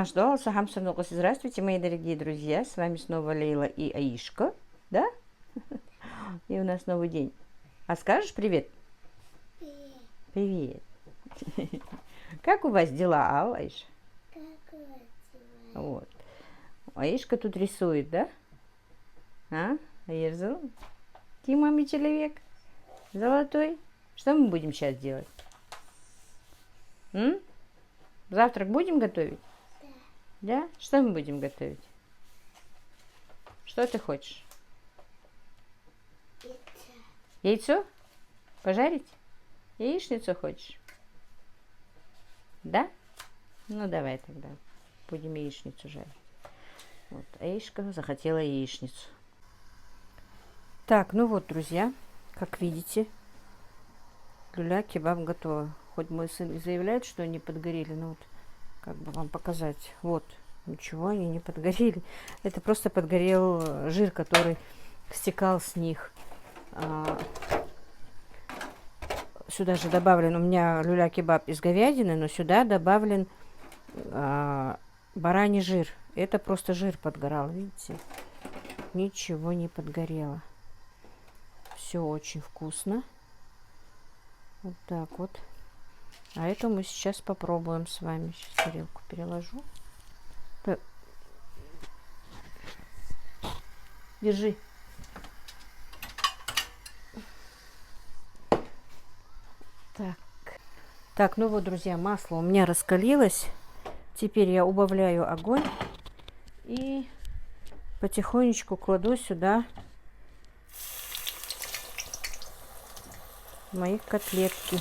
Здравствуйте, мои дорогие друзья. С вами снова Лейла и Аишка. Да? И у нас новый день. А скажешь привет? Привет. Привет. Как у вас дела, Аиш? Как у вас дела? Вот. Аишка тут рисует, да? А? Аирзал? Ты маме человек? Золотой? Что мы будем сейчас делать? М? Завтрак будем готовить? Да. Да? Что мы будем готовить? Что ты хочешь? Это. Яйцо? Пожарить? Яичницу хочешь? Да? Ну давай тогда. Будем яичницу жарить. Вот, Аишка захотела яичницу. Так, ну вот, друзья, как видите, люля-кебаб готова. Хоть мой сын и заявляет, что они подгорели, но вот как бы вам показать. Вот, ничего, они не подгорели. Это просто подгорел жир, который стекал с них. Сюда же добавлен, у меня люля-кебаб из говядины, но сюда добавлен бараний жир. Это просто жир подгорал, видите? Ничего не подгорело. Все очень вкусно. Вот так вот. А это мы сейчас попробуем с вами. Сейчас тарелку переложу. Так. Держи. Так. Так, ну вот, друзья, масло у меня раскалилось. Теперь я убавляю огонь и потихонечку кладу сюда мои котлетки.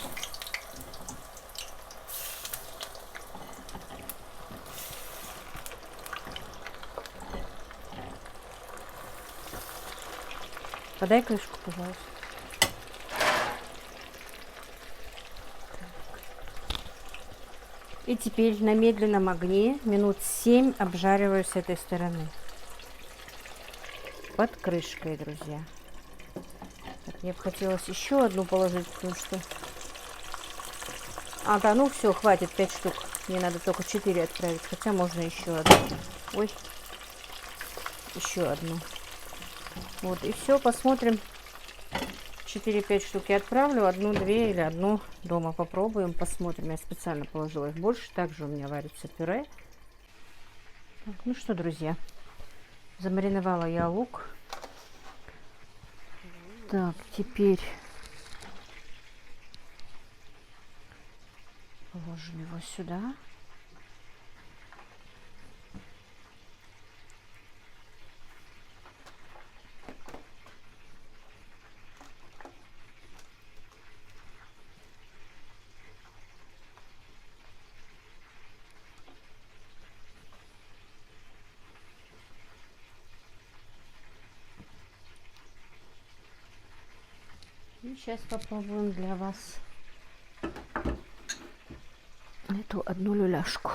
Подай крышку, пожалуйста. И теперь на медленном огне минут 7 обжариваю с этой стороны. Под крышкой, друзья. Так, мне бы хотелось еще одну положить, потому что... Да, ну все, хватит 5 штук. Мне надо только 4 отправить, хотя можно еще одну. Ой, еще одну. Вот, и все, посмотрим. 4-5 штук я отправлю, одну-две или одну дома попробуем, посмотрим. Я специально положила их больше. Также у меня варится пюре. Так, ну что, друзья, замариновала я лук. Так, теперь положим его сюда. И сейчас попробуем для вас эту одну люляшку.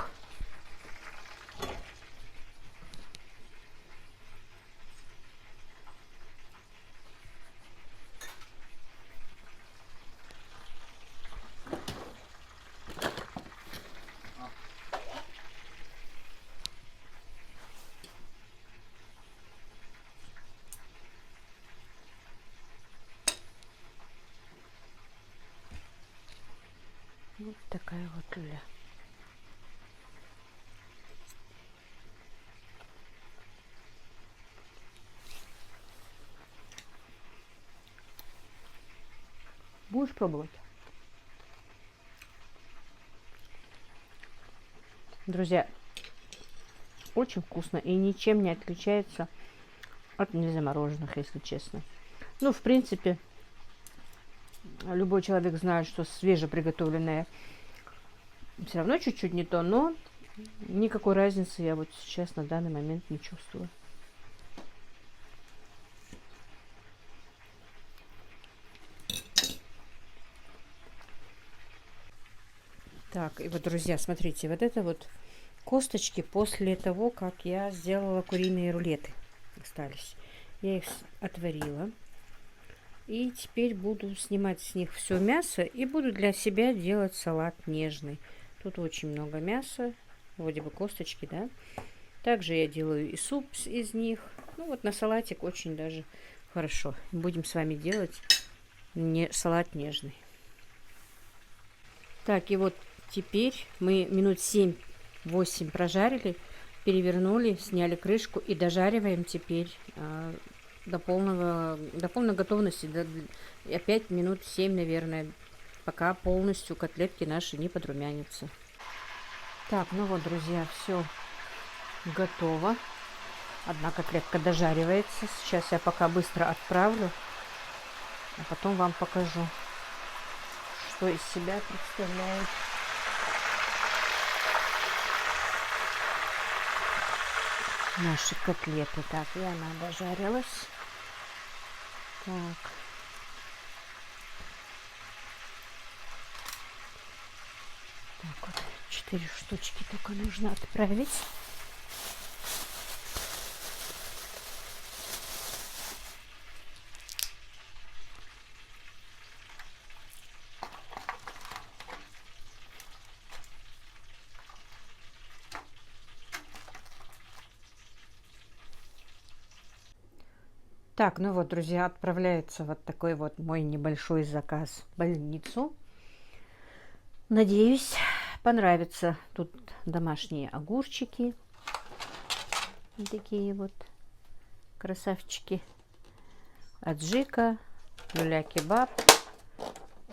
Вот такая вот люля. Будешь пробовать? Друзья, очень вкусно и ничем не отличается от незамороженных, если честно. Ну, в принципе, любой человек знает, что свежеприготовленное все равно чуть-чуть не то, но никакой разницы я вот сейчас на данный момент не чувствую. Так, и вот, друзья, смотрите, вот это вот косточки после того, как я сделала куриные рулеты остались. Я их отварила. И теперь буду снимать с них все мясо и буду для себя делать салат нежный. Тут очень много мяса. вроде бы косточки, да. Также я делаю и суп из них. Ну вот на салатик очень даже хорошо. Будем с вами делать салат нежный. Так, и вот теперь мы минут 7-8 прожарили, перевернули, сняли крышку и дожариваем теперь до полной готовности. Опять минут 7, наверное, пока полностью котлетки наши не подрумянятся. Так, ну вот, друзья, все готово. Одна котлетка дожаривается. Сейчас я пока быстро отправлю, а потом вам покажу, что из себя представляет. Наши котлеты. Так, и она дожарилась. Так. Так вот, 4 штучки только нужно отправить. Так, ну вот, друзья, отправляется вот такой вот мой небольшой заказ в больницу. Надеюсь, понравится. Тут домашние огурчики. Вот такие вот красавчики. Аджика, люля-кебаб,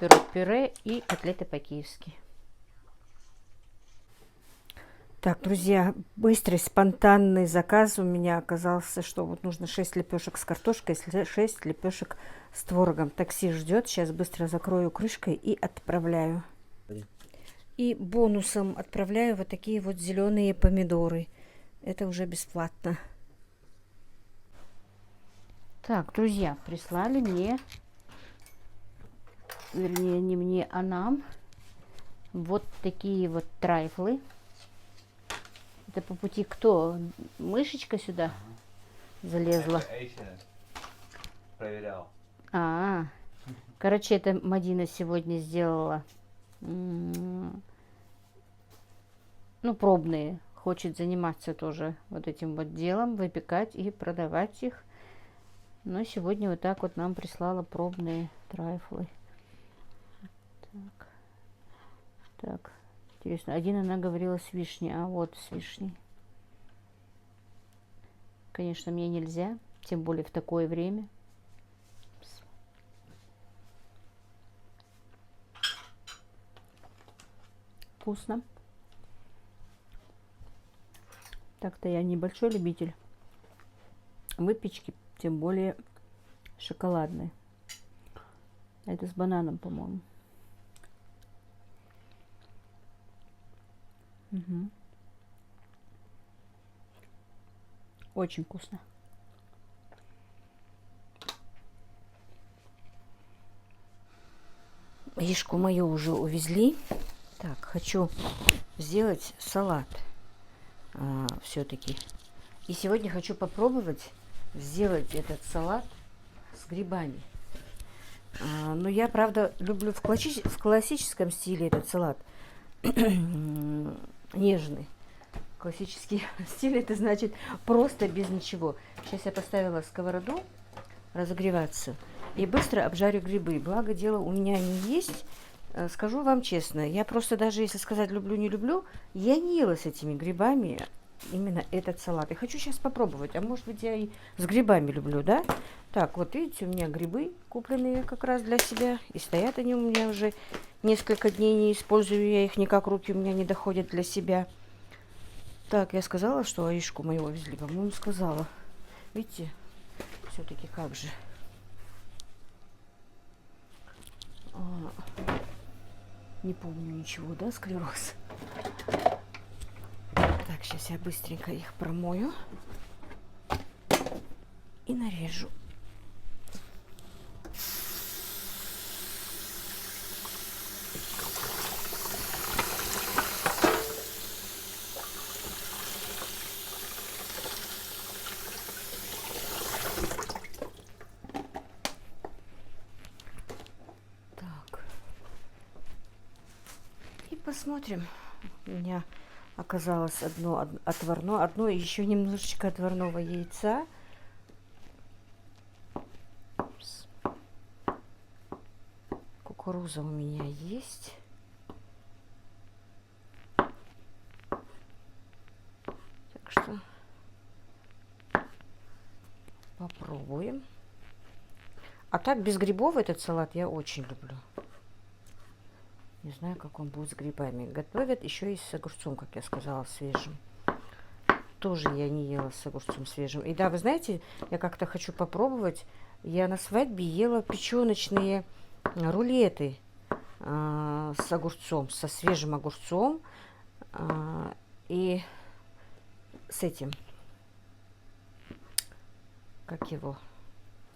пирог-пюре и котлеты по-киевски. Так, друзья, быстрый, спонтанный заказ у меня оказался, что вот нужно 6 лепешек с картошкой, 6 лепешек с творогом. Такси ждет, сейчас быстро закрою крышкой и отправляю. И бонусом отправляю вот такие вот зеленые помидоры. Это уже бесплатно. Так, друзья, прислали мне, вернее, не мне, а нам, вот такие вот трайфлы. Это по пути кто? Мышечка сюда залезла? Проверял. Короче, это Мадина сегодня сделала. Ну, пробные. Хочет заниматься тоже вот этим вот делом, выпекать и продавать их. Но сегодня вот так вот нам прислала пробные трайфлы. Так. Так. Интересно, один она говорила с вишней, а вот с вишней. Конечно, мне нельзя, тем более в такое время. Вкусно. Так-то я небольшой любитель выпечки, тем более шоколадной. Это с бананом, по-моему. Угу. Очень вкусно. Яишку мою уже увезли. Так, хочу сделать салат все-таки. И сегодня хочу попробовать сделать этот салат с грибами. Но я, правда, люблю в классическом стиле этот салат. Нежный. Классический стиль, это значит просто без ничего. Сейчас я поставила сковороду разогреваться и быстро обжарю грибы. Благо дело у меня они есть. Скажу вам честно, я просто даже, если сказать люблю, не люблю, я не ела с этими грибами именно этот салат. И хочу сейчас попробовать. А может быть, я и с грибами люблю, да? Так, вот видите, у меня грибы купленные как раз для себя. И стоят они у меня уже несколько дней, не использую я их никак, руки у меня не доходят для себя. Так, я сказала, что яишку моего везли, по-моему, сказала. Видите, все-таки как же. Не помню ничего, да, склероз? Так, сейчас я быстренько их промою и нарежу. Так. И посмотрим. У меня Оказалось одно отварное, одно еще немножечко отварного яйца. Кукуруза у меня есть. Так что попробуем. А так без грибов этот салат я очень люблю. Не знаю, как он будет с грибами. Готовят еще и с огурцом, как я сказала, свежим. Тоже я не ела с огурцом свежим. И да, вы знаете, я как-то хочу попробовать. Я на свадьбе ела печеночные рулеты с огурцом, со свежим огурцом и с этим, как его,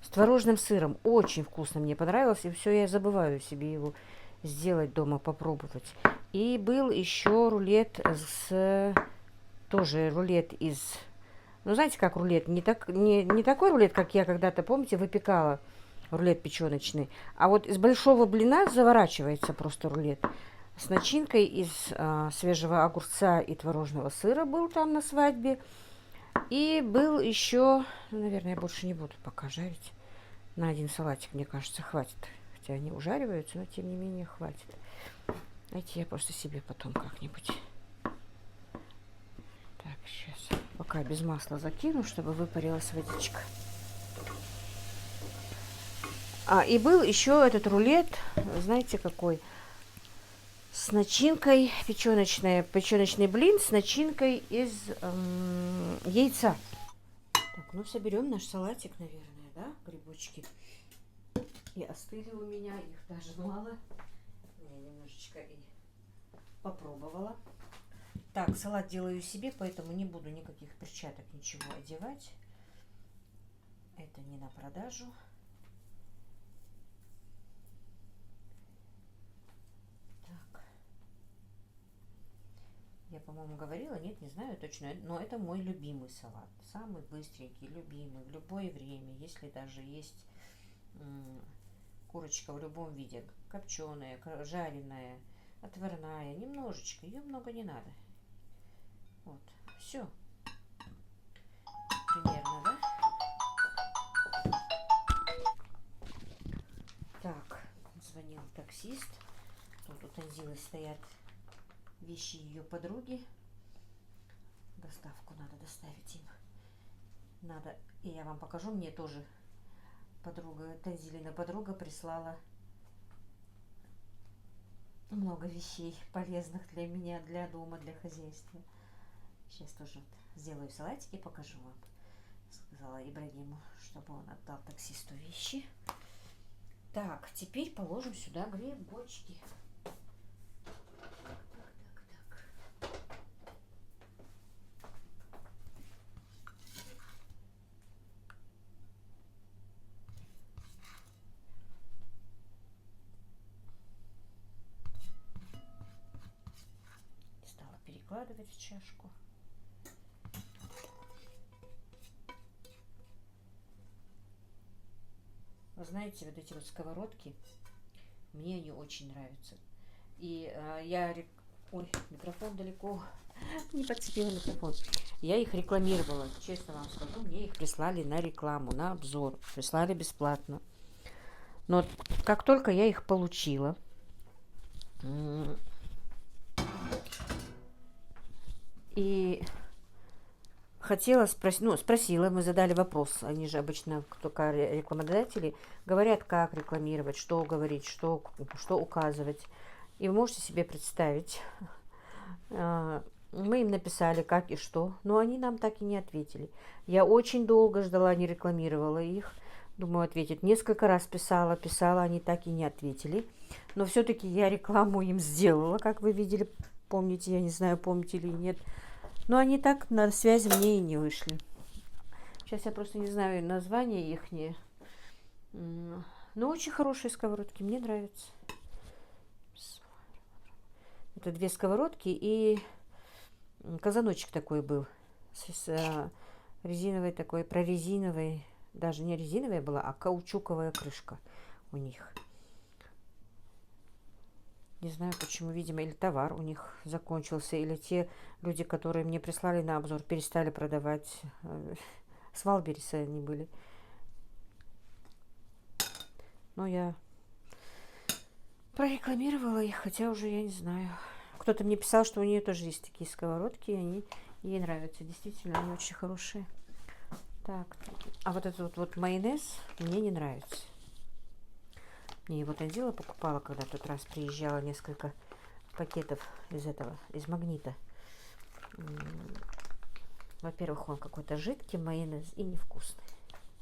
с творожным сыром. Очень вкусно, мне понравилось. И все, я забываю себе его сделать дома, попробовать. И был еще рулет тоже рулет из... Ну, знаете, как рулет? Не такой рулет, как я когда-то, помните, выпекала. Рулет печеночный. А вот из большого блина заворачивается просто рулет. С начинкой из свежего огурца и творожного сыра был там на свадьбе. И был еще... Ну, наверное, я больше не буду пока жарить. На один салатик, мне кажется, хватит. Хотя они ужариваются, но тем не менее хватит. Эти я просто себе потом как-нибудь... Так, сейчас пока без масла закину, чтобы выпарилась водичка. И был еще этот рулет, знаете какой, с начинкой печеночный блин с начинкой из яйца. Так, ну соберем наш салатик, наверное, да, грибочки. И остыли у меня, их даже мало. Я немножечко и попробовала. Так, салат делаю себе, поэтому не буду никаких перчаток, ничего одевать. Это не на продажу. Так. Я, по-моему, говорила, нет, не знаю точно, но это мой любимый салат. Самый быстренький, любимый, в любое время. Если даже есть курочка в любом виде, копченая, жареная, отварная, немножечко, ее много не надо. Вот, все. Примерно, да? Так, звонил таксист. Тут у Танзилы стоят вещи ее подруги. Доставку надо доставить им. Надо, и я вам покажу, мне тоже подруга, Танзилина подруга прислала много вещей полезных для меня, для дома, для хозяйства. Сейчас тоже вот сделаю салатик и покажу вам. Сказала Ибрагиму, чтобы он отдал таксисту вещи. Так, теперь положим сюда грибочки. Так. Стала перекладывать в чашку. Вы знаете, вот эти вот сковородки, мне они очень нравятся. И Ой, микрофон далеко. Не подцепила микрофон. Я их рекламировала, честно вам скажу. Мне их прислали на рекламу, на обзор. Прислали бесплатно. Но как только я их получила, и хотела спросить, спросила, мы задали вопрос, они же обычно, только рекламодатели, говорят, как рекламировать, что говорить, что указывать. И вы можете себе представить, мы им написали, как и что, но они нам так и не ответили. Я очень долго ждала, не рекламировала их. Думаю, ответят. Несколько раз писала, они так и не ответили. Но все-таки я рекламу им сделала, как вы видели, помните, я не знаю, помните или нет. Но они так на связь мне и не вышли. Сейчас я просто не знаю названия их. Но очень хорошие сковородки, мне нравятся. Это 2 сковородки и казаночек такой был. С резиновой такой, прорезиновой. Даже не резиновая была, а каучуковая крышка у них. Не знаю почему, видимо, или товар у них закончился, или те люди, которые мне прислали на обзор, перестали продавать. С Валбериса они были. Но я прорекламировала их, хотя уже я не знаю. Кто-то мне писал, что у нее тоже есть такие сковородки, и они ей нравятся. Действительно, они очень хорошие. Так, а вот этот вот майонез мне не нравится. Мне его Танзила покупала, когда в тот раз приезжала, несколько пакетов из Магнита. Во-первых, он какой-то жидкий майонез и невкусный.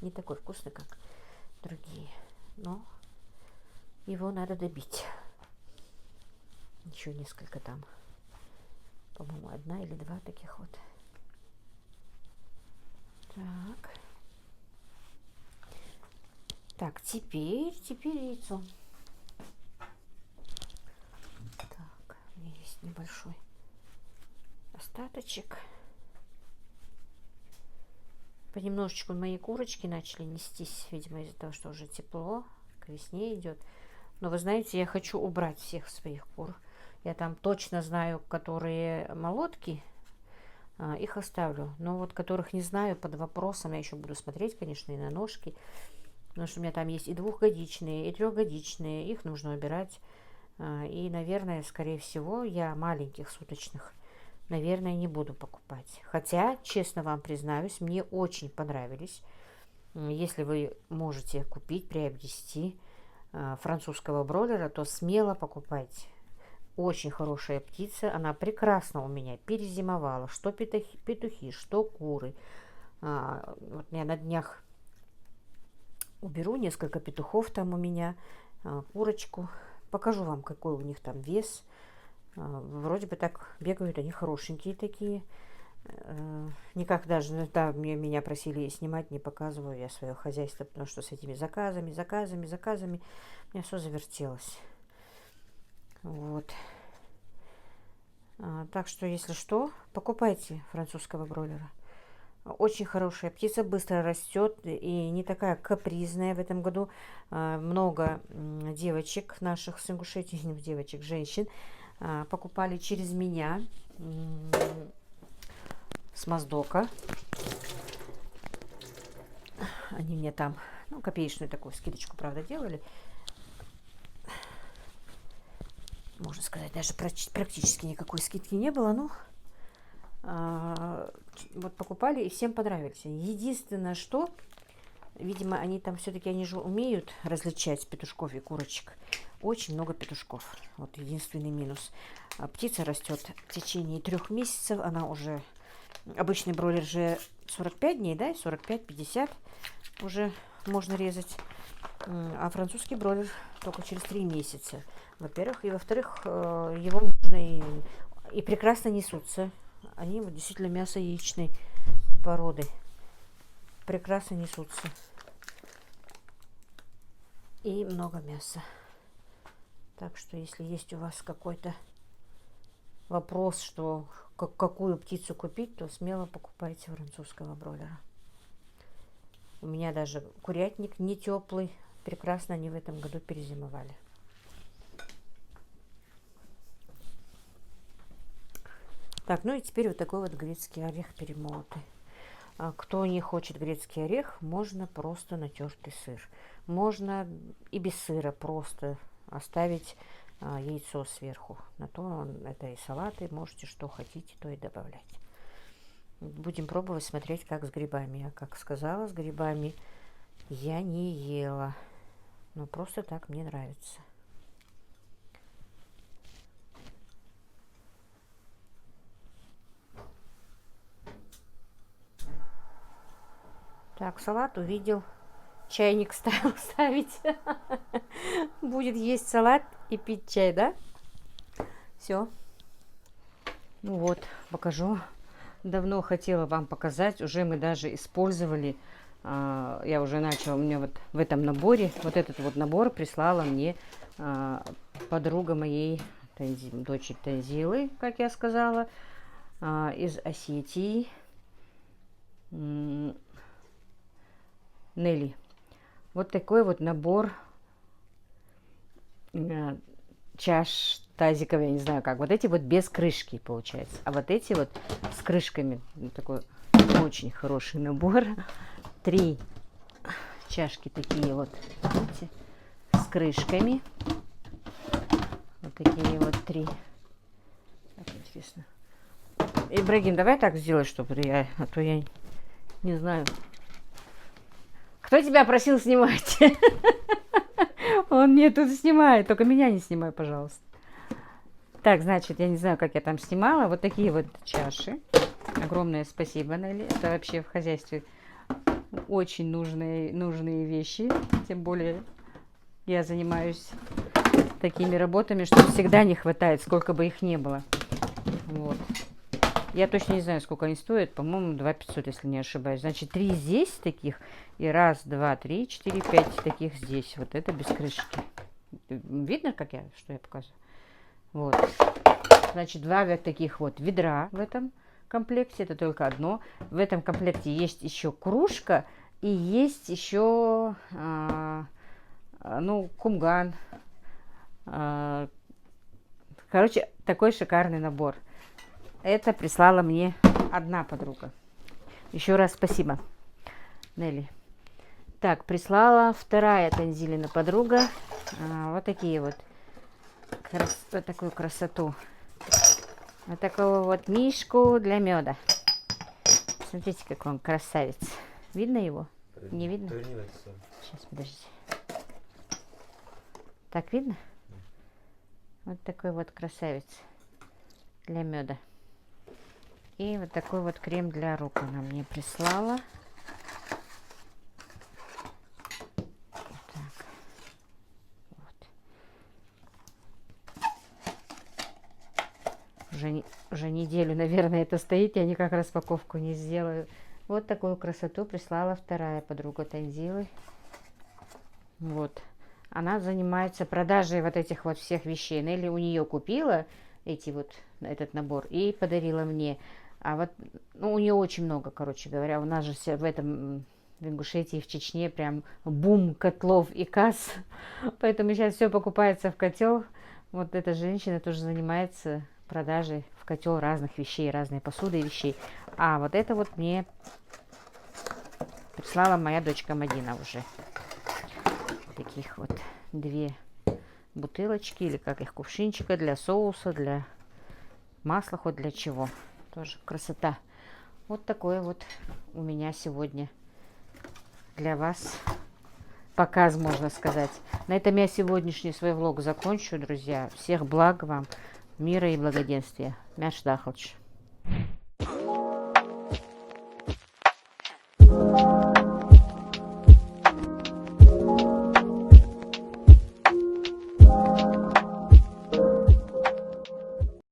Не такой вкусный, как другие. Но его надо добить. Еще несколько там. По-моему, 1 или 2 таких вот. Так. Так, теперь яйцо. Так, у меня есть небольшой остаточек. Понемножечку мои курочки начали нестись, видимо, из-за того, что уже тепло, к весне идет. Но вы знаете, я хочу убрать всех своих кур. Я там точно знаю, которые молотки, их оставлю. Но вот которых не знаю, под вопросом, я еще буду смотреть, конечно, и на ножки. Потому что у меня там есть и 2-годичные, и 3-годичные. Их нужно убирать. И, наверное, скорее всего, я маленьких суточных, наверное, не буду покупать. Хотя, честно вам признаюсь, мне очень понравились. Если вы можете купить, приобрести французского бройлера, то смело покупайте. Очень хорошая птица. Она прекрасно у меня перезимовала. Что петухи, что куры. Вот я на днях уберу несколько петухов там у меня, курочку. Покажу вам, какой у них там вес. Вроде бы так бегают, они хорошенькие такие. Никак даже, да, меня просили снимать, не показываю я свое хозяйство, потому что с этими заказами, у меня все завертелось. Вот. Так что, если что, покупайте французского бройлера. Очень хорошая птица, быстро растет и не такая капризная. В этом году много девочек наших с Ингушетии, девочек, женщин, покупали через меня с Моздока. Они мне там, ну, копеечную такую скидочку, правда, делали. Можно сказать, даже практически никакой скидки не было, но вот покупали и всем понравились. Единственное, что, видимо, они там все-таки, они же умеют различать петушков и курочек. Очень много петушков. Вот единственный минус. Птица растет в течение 3 месяцев. Она уже, обычный бройлер же 45 дней, да, 45-50 уже можно резать. А французский бройлер только через 3 месяца. Во-первых. И во-вторых, его можно и прекрасно несутся. Они вот действительно мясо яичной породы. Прекрасно несутся. И много мяса. Так что, если есть у вас какой-то вопрос, что какую птицу купить, то смело покупайте французского бройлера. У меня даже курятник не теплый. Прекрасно они в этом году перезимовали. Так, ну и теперь вот такой вот грецкий орех перемолотый. Кто не хочет грецкий орех, можно просто натертый сыр. Можно и без сыра просто оставить яйцо сверху. На то это и салаты, можете что хотите, то и добавлять. Будем пробовать, смотреть, как с грибами. Я, как сказала, с грибами я не ела. Но просто так мне нравится. Так, салат увидел. Чайник стал ставить. Будет есть салат и пить чай, да? Все. Ну вот, покажу. Давно хотела вам показать. Уже мы даже использовали. Я уже начала. У меня вот в этом наборе. Вот этот вот набор прислала мне подруга моей дочери Танзилы, как я сказала, из Осетии. Нелли. Вот такой вот набор чаш тазиков, я не знаю как. Вот эти вот без крышки, получается. А вот эти вот с крышками. Такой очень хороший набор. 3 чашки такие вот, видите, с крышками. Вот такие вот 3. Так, интересно. Ибрагим, давай так сделай, чтобы я, а то я не знаю. Кто тебя просил снимать? Он мне тут снимает, только меня не снимай, пожалуйста. Так, значит, я не знаю, как я там снимала. Вот такие вот чаши. Огромное спасибо, Нелли. Это вообще в хозяйстве очень нужные вещи. Тем более я занимаюсь такими работами, что всегда не хватает, сколько бы их ни было. Вот. Я точно не знаю, сколько они стоят. По-моему, 2500, если не ошибаюсь. Значит, 3 здесь таких. И 1, 2, 3, 4, 5 таких здесь. Вот это без крышки. Видно, что я показываю? Вот. Значит, 2 таких вот ведра в этом комплекте. Это только одно. В этом комплекте есть еще кружка. И есть еще, кумган. Короче, такой шикарный набор. Это прислала мне одна подруга. Еще раз спасибо, Нелли. Так, прислала вторая Танзилина подруга. Вот такие вот. Вот такую красоту. Вот такого вот мишку для меда. Смотрите, какой он красавец. Видно его? Не видно? Сейчас, подождите. Так видно? Вот такой вот красавец для меда. И вот такой вот крем для рук она мне прислала. Так. Вот. Уже неделю, наверное, это стоит. Я никак распаковку не сделаю. Вот такую красоту прислала вторая подруга Танзилы. Вот. Она занимается продажей вот этих вот всех вещей. Нелли у нее купила этот набор и подарила мне. А вот, у нее очень много, короче говоря. У нас же в Ингушетии, в Чечне прям бум котлов и касс. Поэтому сейчас все покупается в котел. Вот эта женщина тоже занимается продажей в котел разных вещей, разной посуды и вещей. А вот это вот мне прислала моя дочка Мадина уже. Таких вот 2 бутылочки, или как их, кувшинчика для соуса, для масла, хоть для чего. Тоже красота. Вот такое вот у меня сегодня для вас показ, можно сказать. На этом я сегодняшний свой влог закончу, друзья. Всех благ вам, мира и благоденствия. Мяш дахалч.